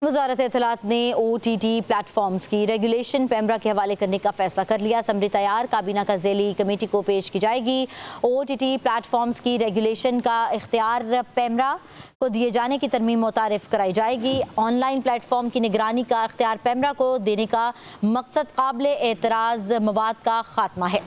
वज़ारत इत्तलात ने OTT platforms की regulation PEMRA के हवाले करने का फैसला कर लिया। असम्बली तैयार, काबीना का ज़ैली कमेटी को पेश की जाएगी। OTT प्लेटफॉर्म्स की रेगुलेशन का इख्तियार पैमरा को दिए जाने की तरमीम मुतारिफ कराई जाएगी। ऑनलाइन प्लेटफॉर्म की निगरानी का इख्तियार पैमरा को देने का मकसद काबिल एतराज़ मवाद का खात्मा है।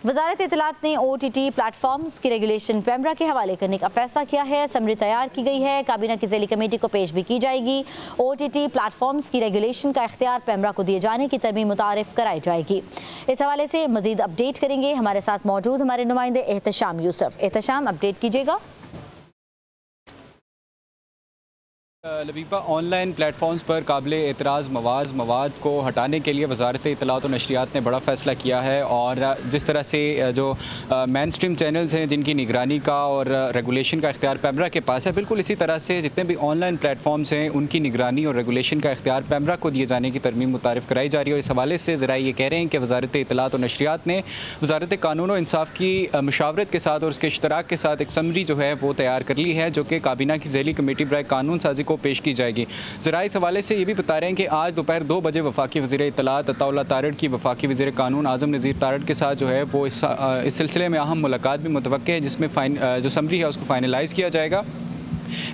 वज़ारत इत्तलात ने OTT प्लेटफॉर्म्स की रेगुलेशन पैमरा के हवाले करने का फैसला किया है। असम्बली तैयार की गई है, काबीना की ज़ैली कमेटी को पेश भी की जाएगी। OTT प्लेटफॉर्म्स की रेगुलेशन का इख्तियार पैमरा को दिए जाने की तरमीम मुतारिफ कराई जाएगी। इस हवाले से मज़ीद अपडेट करेंगे, हमारे साथ मौजूद हमारे नुमाइंदे एहतशाम यूसुफ। एहतशाम, अपडेट कीजिएगा। लबीबा, ऑनलाइन प्लेटफॉर्म्स पर काबिल एतराज़ मवाद को हटाने के लिए वज़ारत इत्तलात और नशरियात ने बड़ा फ़ैसला किया है और जिस तरह से जो मेन स्ट्रीम चैनल्स हैं जिनकी निगरानी का और रेगुलेशन का इख्तियार पैमरा के पास है, बिल्कुल इसी तरह से जितने भी ऑनलाइन प्लेटफॉर्म्स हैं उनकी निगरानी और रेगुलेशन का इख्तियार पैमरा को दिए जाने की तरमीम मुतारिफ कराई जा रही है। और इस हवाले से ज़रा ये कह रहे हैं कि वज़ारत इत्तलात और नशरियात ने वज़ारत कानून और इंसाफ की मुशावरत के साथ और उसके इश्तराक के साथ एक समरी जो है वो तैयार कर ली है, जो कि काबीना की ज़ैली कमेटी बराए कानून साजी को पेश की जाएगी। ज़रा इस हवाले से ये भी बता रहे हैं कि आज दोपहर 2 बजे वफाकी वज़ीर इत्तलात अताउल्लाह तारड़ की वफाकी वज़ीर कानून आज़म नज़ीर तारड़ के साथ जो है वो इस सिलसिले में अहम मुलाकात भी मुतवक्के है, जिसमें जो समरी है उसको फाइनलाइज़ किया जाएगा।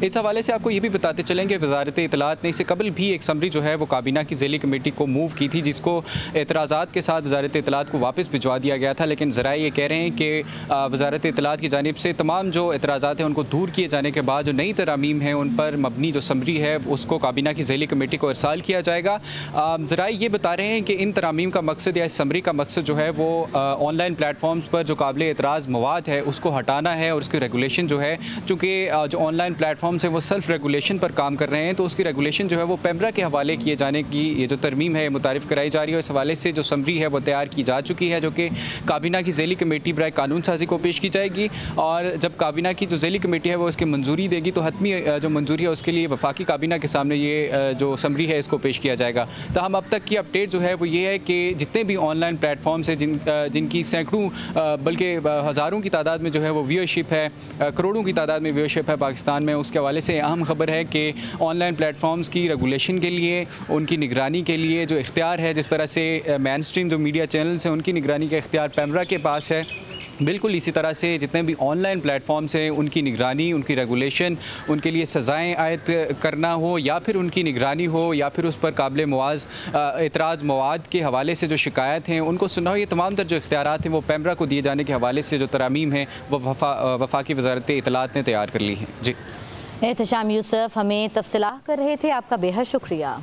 इस हवाले से आपको ये भी बताते चलेंगे वज़ारत इत्तलात ने इससे कबल भी एक समरी जो है वो काबीना की ज़ैली कमेटी को मूव की थी, जिसको एतराज़ात के साथ वज़ारत इत्तलात को वापस भिजवा दिया गया था। लेकिन ज़रा ये कह रहे हैं कि वज़ारत इत्तलात की जानिब से तमाम जो एतराज़ात हैं उनको दूर किए जाने के बाद जो नई तरामीम है उन पर मबनी जो समरी है उसको काबीना की ज़ैली कमेटी को इरसाल किया जाएगा। ज़रा ये बता रहे हैं कि इन तरामीम का मकसद या इस समरी का मकसद जो है वो ऑनलाइन प्लेटफॉर्म्स पर जो काबिल एतराज़ मवाद है उसको हटाना है और उसकी रेगुलेशन जो है, चूँकि जो ऑनलाइन प्लेटफॉर्म्स हैं वो सेल्फ रेगुलेशन पर काम कर रहे हैं, तो उसकी रेगुलेशन जो है वो पैमरा के हवाले किए जाने की ये जो तरमीम है मुतारिफ कराई जा रही है। इस हवाले से जो समरी है वो तैयार की जा चुकी है, जो कि काबीना की ज़ैली कमेटी बराए कानून साजी को पेश की जाएगी। और जब काबीना की जो ज़ैली कमेटी है वो इसकी मंजूरी देगी तो हतमी जो मंजूरी है उसके लिए वफाकी काबीना के सामने ये जो समरी है इसको पेश किया जाएगा। तो हम अब तक की अपडेट जो है वो ये है कि जितने भी ऑनलाइन प्लेटफॉर्म्स हैं जिनकी सैकड़ों बल्कि हज़ारों की तादाद में जो है वो व्यूअरशिप है, करोड़ों की तादाद में व्यूअरशिप है पाकिस्तान में, उसके हवाले से अहम खबर है कि ऑनलाइन प्लेटफॉर्म्स की रेगुलेशन के लिए, उनकी निगरानी के लिए जो इख्तियार है, जिस तरह से मेन स्ट्रीम जो मीडिया चैनल्स हैं उनकी निगरानी का इख्तियार पैमरा के पास है, बिल्कुल इसी तरह से जितने भी ऑनलाइन प्लेटफॉर्म्स हैं उनकी निगरानी, उनकी रेगुलेशन, उनके लिए सज़ाएँ आयद करना हो या फिर उनकी निगरानी हो या फिर उस पर काबिल एतराज़ मवाद के हवाले से जो शिकायत हैं उनको सुना हो, ये तमाम तर जो इख्तियारात हैं वो पैमरा को दिए जाने के हवाले से जो तरामीम है वो वफाकी वज़ारत इत्तलात ने तैयार कर ली हैं। जी, एहतशाम यूसुफ हमें तफसीलात कर रहे थे, आपका बेहद शुक्रिया।